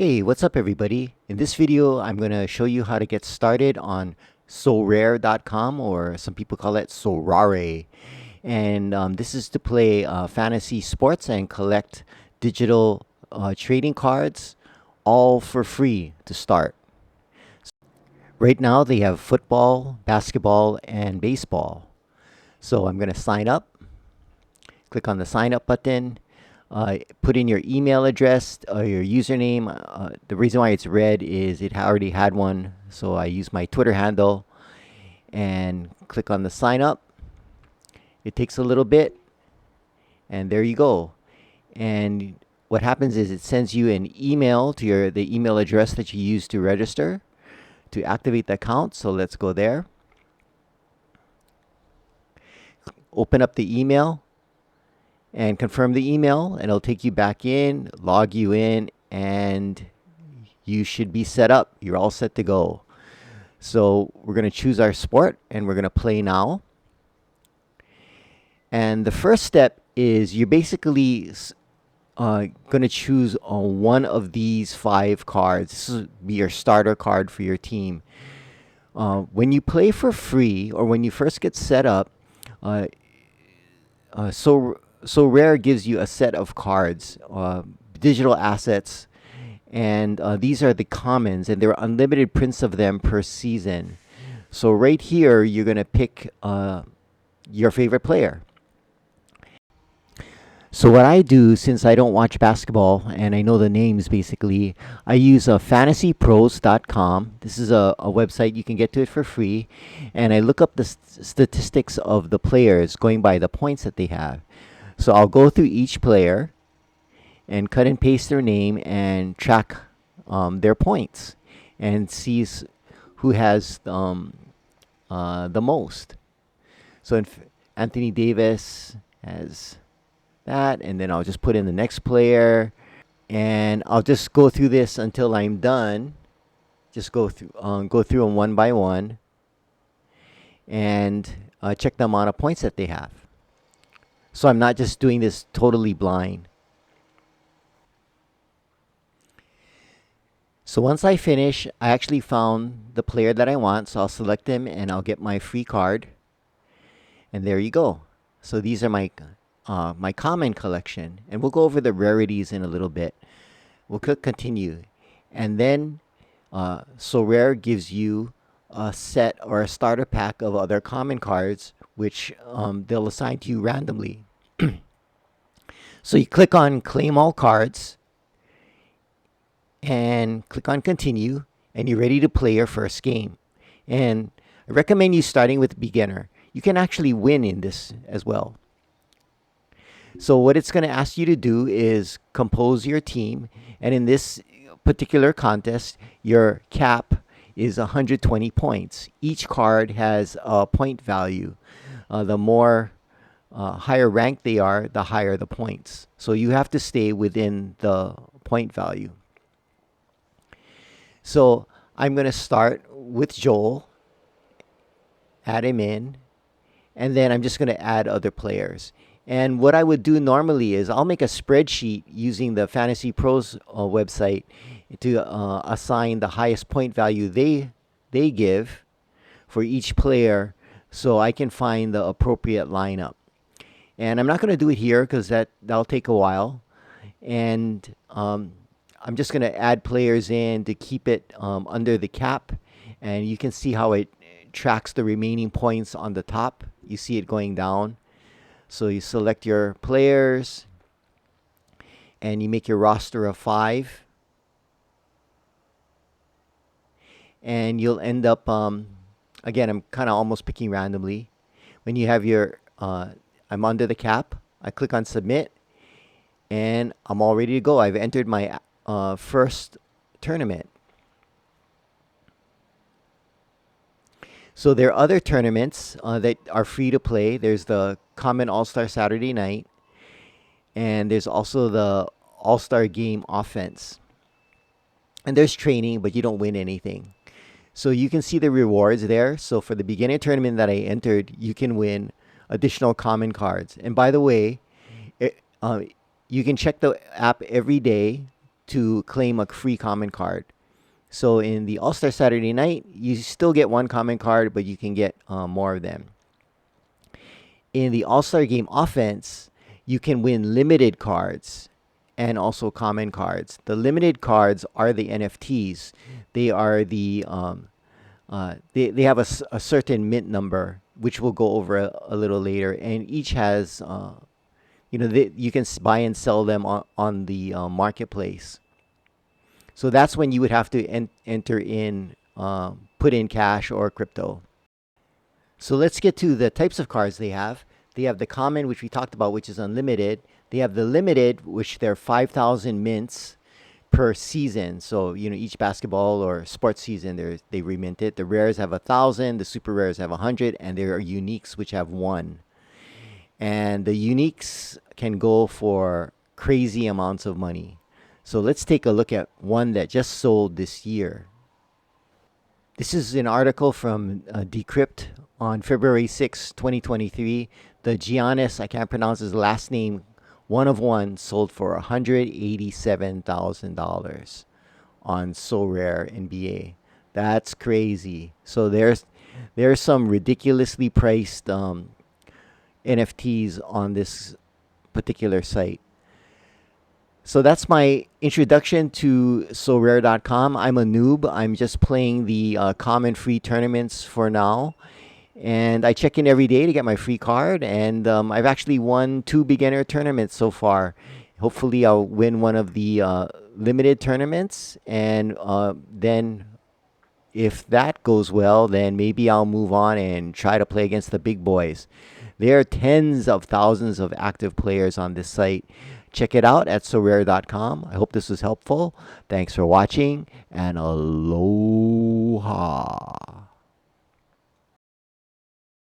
Hey, what's up everybody? In this video, I'm going to show you how to get started on sorare.com, or some people call it Sorare. And this is to play fantasy sports and collect digital trading cards, all for free to start. Right now, they have football, basketball, and baseball. So I'm going to sign up. Click on the sign up button. Put in your email address or your username. The reason why it's red is it already had one, so I use my Twitter handle and click on the sign up. It takes a little bit, and there you go. And what happens is it sends you an email to the email address that you use to register to activate the account. So let's go there. Open up the email and confirm the email, and it'll take you back in, log you in, and you should be set up. You're all set to go. So we're going to choose our sport and we're going to play now. And the first step is you're basically going to choose one of these 5 cards. This will be your starter card for your team. When you play for free, or when you first get set up, Sorare gives you a set of cards, digital assets, and these are the commons, and there are unlimited prints of them per season. So right here, you're going to pick your favorite player. So what I do, since I don't watch basketball and I know the names basically, I use fantasypros.com. This is a website, you can get to it for free. And I look up the statistics of the players going by the points that they have. So I'll go through each player and cut and paste their name and track their points and sees who has the most. So Anthony Davis has that, and then I'll just put in the next player, and I'll just go through this until I'm done. Just go through them one by one and check the amount of points that they have. So I'm not just doing this totally blind. So once I finish, I actually found the player that I want, so I'll select him and I'll get my free card. And there you go. So these are my common collection, and we'll go over the rarities in a little bit. We'll click continue, and then Sorare gives you a set or a starter pack of other common cards, which they'll assign to you randomly. So you click on claim all cards and click on continue, and you're ready to play your first game. And I recommend you starting with beginner. You can actually win in this as well. So what it's going to ask you to do is compose your team. And in this particular contest, your cap is 120 points. Each card has a point value. The more higher ranked they are, the higher the points. So you have to stay within the point value. So I'm going to start with Joel, add him in, and then I'm just going to add other players. And what I would do normally is I'll make a spreadsheet using the Fantasy Pros website to assign the highest point value they give for each player, so I can find the appropriate lineup. And I'm not going to do it here because that'll take a while. And I'm just going to add players in to keep it under the cap. And you can see how it tracks the remaining points on the top. You see it going down. So you select your players and you make your roster of 5. And you'll end up, again, I'm kind of almost picking randomly. When you have your, I'm under the cap, I click on submit, and I'm all ready to go. I've entered my first tournament. So there are other tournaments that are free to play. There's the Common All-Star Saturday Night, and there's also the All-Star Game Offense. And there's training, but you don't win anything. So you can see the rewards there. So for the beginner tournament that I entered, you can win additional common cards. And by the way, you can check the app every day to claim a free common card. So in the All-Star Saturday night, you still get one common card, but you can get more of them. In the All-Star Game offense, you can win limited cards and also common cards. The limited cards are the NFTs. They are they have a certain mint number, which we'll go over a little later, and each has you can buy and sell them on the marketplace. So that's when you would have to enter in, put in cash or crypto. So let's get to the types of cards they have. They have the common, which we talked about, which is unlimited. They have the limited, which they're 5,000 mints per season. So each basketball or sports season, they remint it. The rares have 1,000. The super rares have 100, and there are uniques which have one. And the uniques can go for crazy amounts of money. So let's take a look at one that just sold this year. This is an article from Decrypt on February 6, 2023. The Giannis, I can't pronounce his last name, one of one, sold for $187,000 on So Rare NBA. That's crazy. So there's some ridiculously priced NFTs on this particular site. So that's my introduction to SoRare.com. I'm a noob. I'm just playing the common free tournaments for now. And I check in every day to get my free card. And I've actually won 2 beginner tournaments so far. Hopefully I'll win one of the limited tournaments. And then if that goes well, then maybe I'll move on and try to play against the big boys. There are tens of thousands of active players on this site. Check it out at sorare.com. I hope this was helpful. Thanks for watching, and aloha.